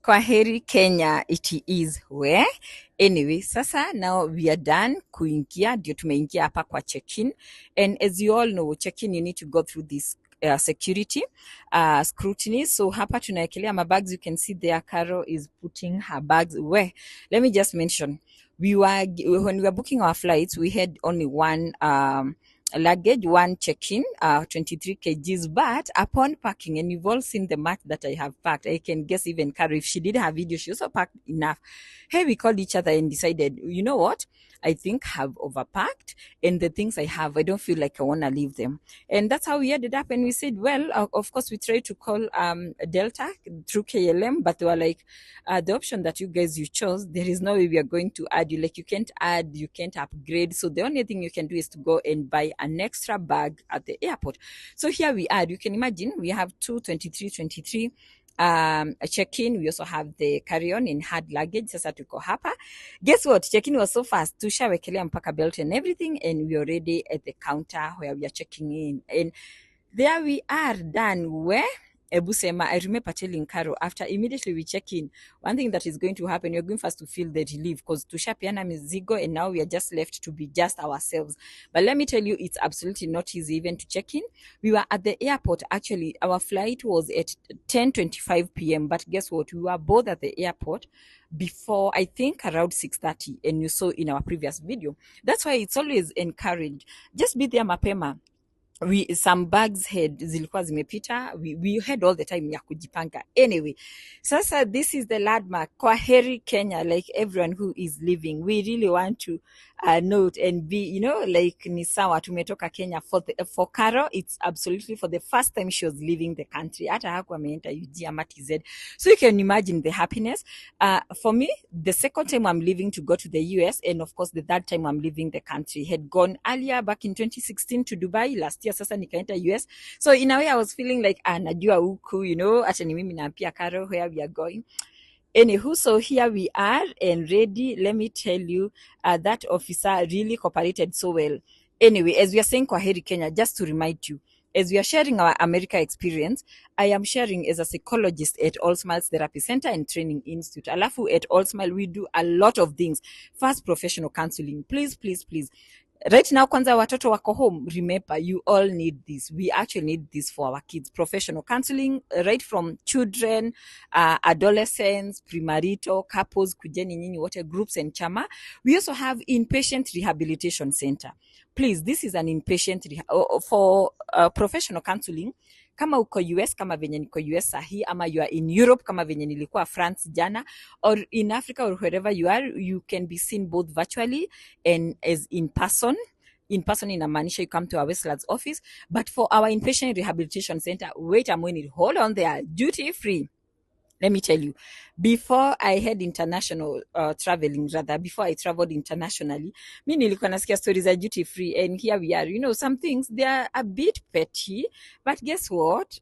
Kwaheri Kenya it is where anyway. Sasa now we are done kuingia, ndio tumeingia hapa kwa check-in, and as you all know, check-in you need to go through this security scrutiny. So hapa tunaekelea my bags. You can see there Carol is putting her bags where. Let me just mention, when we were booking our flights, we had only one luggage, one check-in, 23 kgs. But upon packing, and you've all seen the mat that I have packed, I can guess even Carol, if she did her video, she also packed enough. Hey, we called each other and decided, you know what? I think I've overpacked, and the things I have, I don't feel like I want to leave them. And that's how we ended up. And we said, well, of course, we tried to call Delta through KLM, but they were like, the option that you chose, there is no way we are going to add you. Like, you can't add, you can't upgrade. So the only thing you can do is to go and buy an extra bag at the airport. So here we are. You can imagine we have 23 a check-in. We also have the carry-on in hard luggage. Sasa tuko hapa. Guess what? Check-in was so fast. Tushawekelea mpaka belt and everything, and we're already at the counter where we are checking in. And there we are, done. Where? Ebusema, I remember telling Caro, after immediately we check in, one thing that is going to happen, you're going first to feel the relief because tushapiana mizigo, and now we are just left to be just ourselves. But let me tell you, it's absolutely not easy even to check in. We were at the airport. Actually, our flight was at 10:25 p.m. But guess what? We were both at the airport before, I think, around 6:30. And you saw in our previous video. That's why it's always encouraged. Just be there mapema. Some bags had zilikuwa zimepita. We had all the time ya kujipanga. Anyway, sasa this is the landmark. Kwaheri Kenya, like everyone who is living, we really want to note and be, like ni sawa tumetoka Kenya. For Carol, it's absolutely for the first time she was leaving the country. Hata hakuwa ameenda UG ama TZ. So you can imagine the happiness. For me, the second time I'm leaving to go to the US, and of course the third time I'm leaving the country. Had gone earlier back in 2016 to Dubai. Last year sasa nikaenda US. So in a way I was feeling like najua huku, acha ni mimi naambia Carol where we are going. Anywho, so here we are and ready. Let me tell you, that officer really cooperated so well. Anyway, as we are saying Kwaheri Kenya, just to remind you, as we are sharing our America experience, I am sharing as a psychologist at All Smiles Therapy Center and Training Institute. Alafu at All Smile, we do a lot of things. First, professional counseling. Please, please, please. Right now, kwanza watoto wako home, remember, you all need this. We actually need this for our kids. Professional counseling, right from children, adolescents, premarital, couples, kujeni nyinyi wote, groups and chama. We also have inpatient rehabilitation center. Please, this is an inpatient for professional counseling. Kama uko US, kama venye niko US sahi, ama you are in Europe, kama venye nilikuwa France jana, or in Africa or wherever you are, you can be seen both virtually and as in person. In person inamaanisha you come to our Westlands office. But for our inpatient rehabilitation center, wait a minute, hold on there, duty free. Let me tell you, before I had international traveling, rather, before I traveled internationally, mi nilikuwa nasikia stories are duty free, and here we are. Some things, they are a bit petty, but guess what?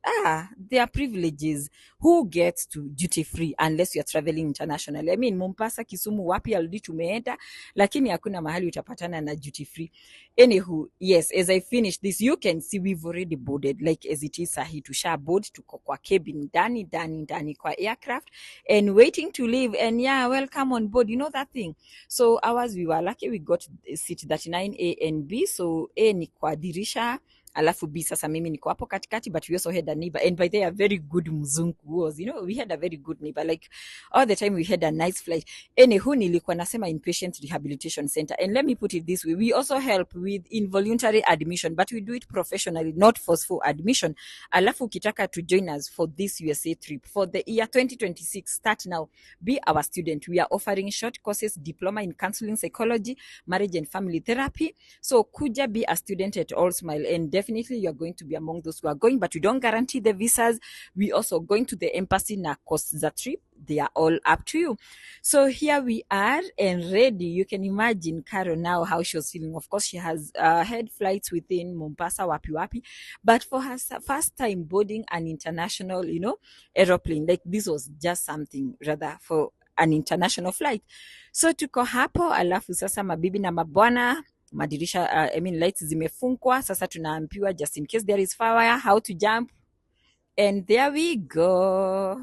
They are privileges. Who gets to duty free unless you are traveling internationally? I mean, Mombasa, Kisumu, wapi already tumeenda, lakini hakuna mahali utapatana na duty free. Anywho, yes, as I finish this, you can see we've already boarded, like as it is sahi, tusha board, tuko kwa cabin, ndani kwa aircraft, and waiting to leave. And yeah, welcome on board, that thing. So ours, we were lucky, we got seat 39A and B. So A ni kwa dirisha, alafu B sasa mimi niko hapo katikati, but we also had a neighbor, and by the way, a very good mzungu was, we had a very good neighbor, like all the time we had a nice flight. Anywho, nilikuwa nasema inpatient rehabilitation center, and let me put it this way, we also help with involuntary admission, but we do it professionally, not forceful admission. Alafu ukitaka to join us for this USA trip for the year 2026, start now, be our student. We are offering short courses, diploma in counseling psychology, marriage and family therapy. So kuja, be a student at All Smile, and definitely you're going to be among those who are going, but we don't guarantee the visas. We also going to the embassy na cost the trip. They are all up to you. So here we are and ready. You can imagine Carol now how she was feeling. Of course, she has had flights within Mombasa, wapi, but for her first time boarding an international, aeroplane, like this was just something rather for an international flight. So tuko hapo, alafu sasa mabibi na mabwana, madirisha, lights zimefungwa. Sasa tunaambiwa just in case there is fire, how to jump. And there we go.